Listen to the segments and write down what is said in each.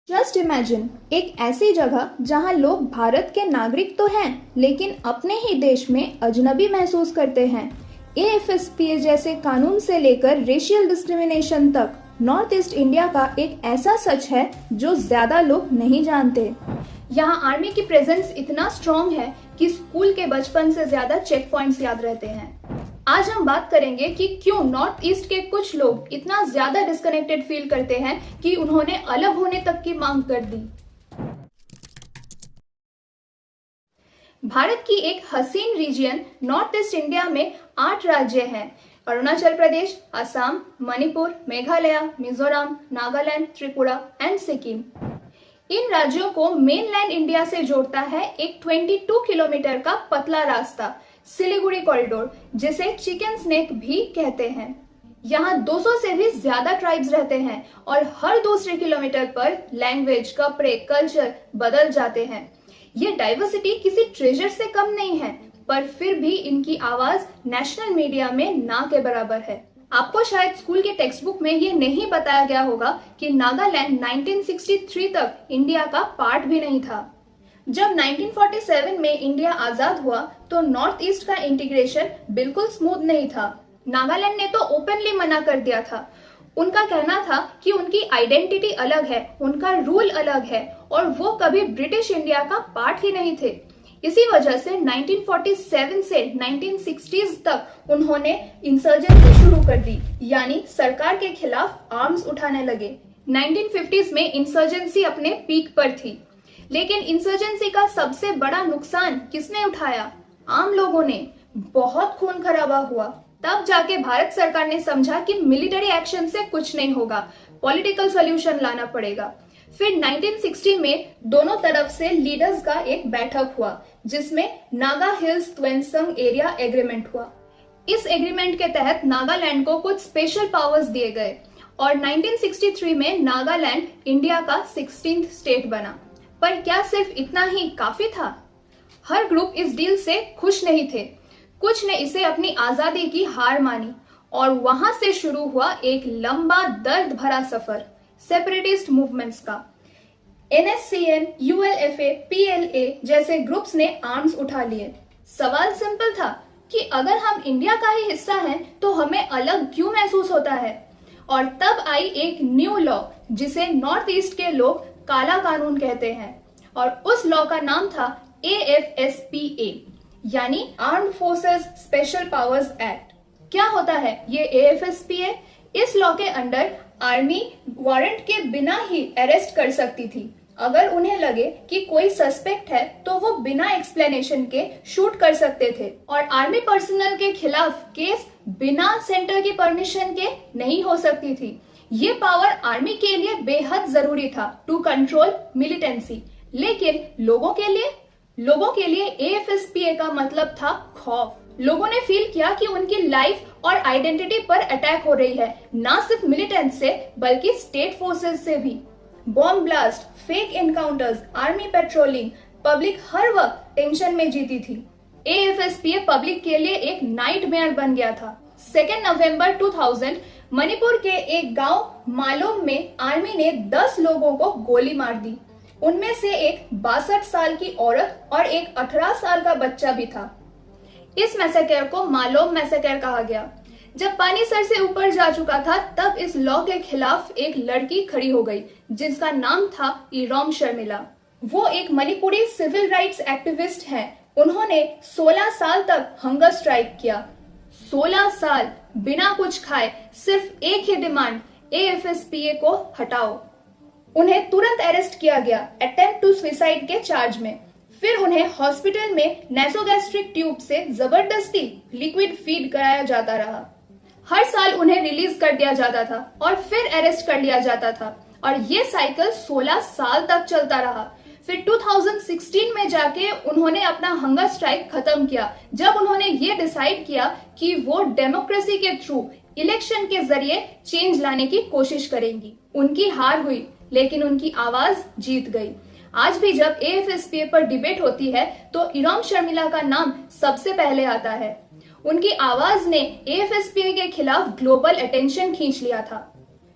Just imagine एक ऐसी जगह जहां लोग भारत के नागरिक तो हैं लेकिन अपने ही देश में अजनबी महसूस करते हैं। एएफएसपीए जैसे कानून से लेकर रेशियल डिस्क्रिमिनेशन तक नॉर्थ ईस्ट इंडिया का एक ऐसा सच है जो ज्यादा लोग नहीं जानते। यहाँ आर्मी की प्रेजेंस इतना स्ट्रॉन्ग है कि स्कूल के बचपन से ज्यादा चेक पॉइंट्स याद रहते हैं। आज हम बात करेंगे कि क्यों नॉर्थ ईस्ट के कुछ लोग इतना ज्यादा डिस्कनेक्टेड फील करते हैं कि उन्होंने अलग होने तक की मांग कर दी। भारत की एक हसीन रीजन नॉर्थ ईस्ट इंडिया में 8 राज्य हैं। अरुणाचल प्रदेश, असम, मणिपुर, मेघालय, मिजोरम, नागालैंड, त्रिपुरा एंड सिक्किम। इन राज्यों को मेनलैंड इंडिया से जोड़ता है एक 22 किलोमीटर का पतला रास्ता, सिलीगुड़ी कॉरिडोर, जिसे चिकन स्नेक भी कहते हैं। यहाँ 200 से भी ज्यादा ट्राइब्स रहते हैं और हर दूसरे किलोमीटर पर लैंग्वेज, कपड़े, कल्चर बदल जाते हैं। ये डाइवर्सिटी किसी ट्रेजर से कम नहीं है, पर फिर भी इनकी आवाज नेशनल मीडिया में ना के बराबर है। आपको शायद स्कूल के टेक्स्ट बुक में ये नहीं बताया गया होगा कि नागालैंड 1963 तक इंडिया का पार्ट भी नहीं था। जब 1947 में इंडिया आजाद हुआ तो नॉर्थ ईस्ट का इंटीग्रेशन बिल्कुल स्मूथ नहीं था। नागालैंड ने तो ओपनली मना कर दिया था। उनका कहना था कि उनकी आइडेंटिटी अलग है, उनका रूल अलग है और वो कभी ब्रिटिश इंडिया का पार्ट ही नहीं थे। इसी वजह से 1947 से 1960s तक उन्होंने इंसर्जेंसी शुरू कर दी, यानी सरकार के खिलाफ आर्म्स उठाने लगे। 1950s में इंसर्जेंसी अपने पीक पर थी, लेकिन इंसर्जेंसी का सबसे बड़ा नुकसान किसने उठाया? आम लोगों ने। बहुत खून खराबा हुआ। तब जाके भारत सरकार ने समझा कि मिलिट्री एक्शन से कुछ नहीं होगा, पॉलिटिकल सॉल्यूशन लाना पड़ेगा। फिर 1960 में दोनों तरफ से लीडर्स का एक बैठक हुआ, जिसमें नागा हिल्स त्वेंसंग एरिया एग्रीमेंट हुआ। इस एग्रीमेंट के तहत नागालैंड को कुछ स्पेशल पावर्स दिए गए और 1963 में नागालैंड इंडिया का 16th स्टेट बना। पर क्या सिर्फ इतना ही काफी था? हर ग्रुप इस डील से खुश नहीं थे। कुछ ने इसे अपनी आजादी की हार मानी और वहां से शुरू हुआ एक लंबा दर्द भरा सफर सेपरेटिस्ट मूवमेंट्स का। NSCN, ULFA, PLA जैसे ग्रुप्स ने आर्म्स उठा लिए। सवाल सिंपल था कि अगर हम इंडिया का ही हिस्सा हैं तो हमें अलग क्यों महसूस होता है? और तब आई एक न्यू लॉ जिसे नॉर्थ ईस्ट के लोग काला कानून कहते हैं, और उस लॉ का नाम था AFSPA, यानी armed forces special powers act. क्या होता है ये AFSPA? इस लॉ के अंडर आर्मी वारंट के बिना ही अरेस्ट कर सकती थी। अगर उन्हें लगे कि कोई सस्पेक्ट है तो वो बिना एक्सप्लेनेशन के शूट कर सकते थे, और आर्मी पर्सनल के खिलाफ केस बिना सेंटर की परमिशन के नहीं हो सकती थी। ये पावर आर्मी के लिए बेहद जरूरी था टू कंट्रोल मिलिटेंसी, लेकिन लोगों के लिए AFSPA का मतलब था खौफ। लोगों ने फील किया कि उनकी लाइफ और आइडेंटिटी पर अटैक हो रही है, ना सिर्फ मिलिटेंट से बल्कि स्टेट फोर्सेस से भी। Bomb blast, fake encounters, army patrolling, public हर वक्त टेंशन में जीती थी। AFSPA पब्लिक के लिए एक नाइटमेयर बन गया था। 2 नवंबर 2000 मणिपुर के एक गांव मालोम में आर्मी ने 10 लोगों को गोली मार दी। उनमें से एक 62 साल की औरत और एक 18 साल का बच्चा भी था। इस मैसेकर को मालोम मैसेकर कहा गया। जब पानी सर से ऊपर जा चुका था तब इस लॉ के खिलाफ एक लड़की खड़ी हो गई जिसका नाम था इरोम शर्मिला। वो एक मणिपुरी सिविल राइट्स एक्टिविस्ट हैं। उन्होंने 16 साल तक हंगर स्ट्राइक किया। 16 साल बिना कुछ खाए, सिर्फ एक ही डिमांड, AFSPA को हटाओ। उन्हें तुरंत अरेस्ट किया गया अटेम्प्ट टू सुसाइड के चार्ज में। फिर उन्हें हॉस्पिटल में नेसोगैस्ट्रिक ट्यूब से जबरदस्ती लिक्विड फीड कराया जाता रहा। हर साल उन्हें रिलीज कर दिया जाता था और फिर अरेस्ट कर लिया जाता था, और ये साइकिल 16 साल तक चलता रहा। फिर 2016 में जाके उन्होंने अपना हंगर स्ट्राइक खत्म किया, जब उन्होंने ये डिसाइड किया कि वो डेमोक्रेसी के थ्रू इलेक्शन के जरिए चेंज लाने की कोशिश करेंगी। उनकी हार हुई, लेकिन उनकी आवाज जीत गई। आज भी जब AFSPA पर डिबेट होती है तो इरोम शर्मिला का नाम सबसे पहले आता है। उनकी आवाज ने AFSPA के खिलाफ ग्लोबल अटेंशन खींच लिया था।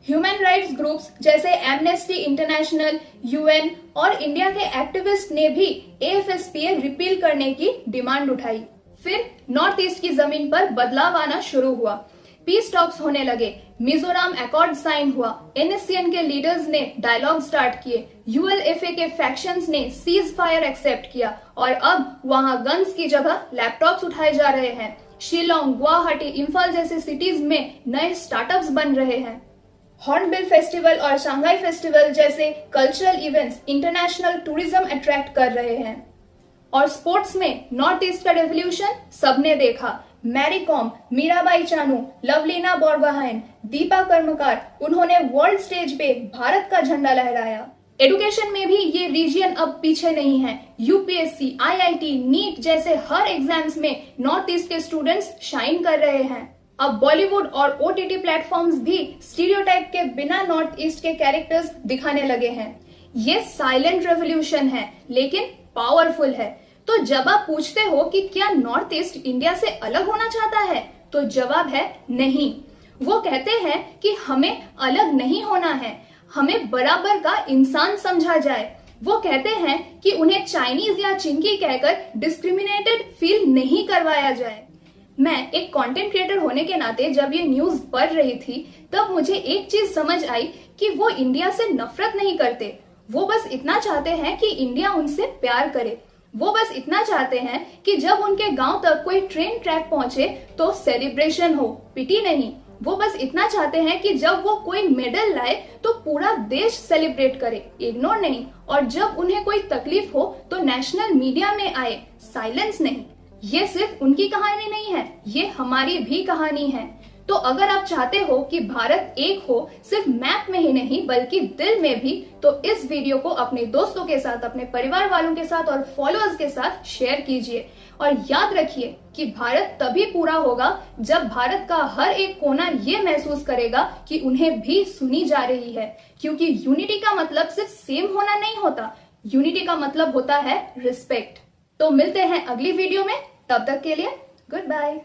ह्यूमन राइट्स ग्रुप्स जैसे एमनेस्टी इंटरनेशनल, यूएन और इंडिया के एक्टिविस्ट ने भी AFSPA रिपील करने की डिमांड उठाई। फिर नॉर्थ ईस्ट की जमीन पर बदलाव आना शुरू हुआ, पीस टॉक्स होने लगे, मिजोरम अकॉर्ड साइन हुआ, NSCN के लीडर्स ने डायलॉग स्टार्ट किए, ULFA के फैक्शंस ने सीज फायर एक्सेप्ट किया और अब वहां गन्स की जगह लैपटॉप्स उठाए जा रहे हैं। शिलोंग, गुवाहाटी, इम्फाल जैसे सिटीज में नए स्टार्टअप्स बन रहे हैं। हॉर्नबिल फेस्टिवल और शंघाई फेस्टिवल जैसे cultural events international tourism attract कर रहे हैं। और स्पोर्ट्स में नॉर्थ ईस्ट का रेवोल्यूशन सबने देखा। मैरी कॉम, मीराबाई चानू, लवलीना बोरगोहाइन, दीपा कर्मकार, उन्होंने वर्ल्ड स्टेज पे भारत का झंडा लहराया। एडुकेशन में भी ये रीजन अब पीछे नहीं है। UPSC, IIT, नीट जैसे हर एग्जाम्स में नॉर्थ ईस्ट के स्टूडेंट्स शाइन कर रहे हैं। अब बॉलीवुड और OTT प्लेटफॉर्म्स भी स्टीरियोटाइप के बिना नॉर्थ ईस्ट के कैरेक्टर्स दिखाने लगे हैं। ये साइलेंट रेवोल्यूशन है लेकिन पावरफुल है। तो जब आप पूछते हो कि क्या नॉर्थ ईस्ट इंडिया से अलग होना चाहता है, तो जवाब है नहीं। वो कहते हैं कि हमें अलग नहीं होना है, हमें बराबर का इंसान समझा जाए। वो कहते हैं कि उन्हें चाइनीज या चिंकी कहकर डिस्क्रिमिनेटेड फील नहीं करवाया जाए। मैं एक कंटेंट क्रिएटर होने के नाते जब ये न्यूज पढ़ रही थी तब मुझे एक चीज समझ आई कि वो इंडिया से नफरत नहीं करते, वो बस इतना चाहते हैं कि इंडिया उनसे प्यार करे। वो बस इतना चाहते हैं कि जब उनके गांव तक कोई ट्रेन ट्रैक पहुंचे तो सेलिब्रेशन हो, पिटी नहीं। वो बस इतना चाहते हैं कि जब वो कोई मेडल लाए तो पूरा देश सेलिब्रेट करे, इग्नोर नहीं। और जब उन्हें कोई तकलीफ हो तो नेशनल मीडिया में आए, साइलेंस नहीं। ये सिर्फ उनकी कहानी नहीं है, ये हमारी भी कहानी है। तो अगर आप चाहते हो कि भारत एक हो, सिर्फ मैप में ही नहीं बल्कि दिल में भी, तो इस वीडियो को अपने दोस्तों के साथ, अपने परिवार वालों के साथ और फॉलोअर्स के साथ शेयर कीजिए। और याद रखिए कि भारत तभी पूरा होगा जब भारत का हर एक कोना ये महसूस करेगा कि उन्हें भी सुनी जा रही है। क्योंकि यूनिटी का मतलब सिर्फ सेम होना नहीं होता, यूनिटी का मतलब होता है रिस्पेक्ट। तो मिलते हैं अगली वीडियो में, तब तक के लिए गुड बाय।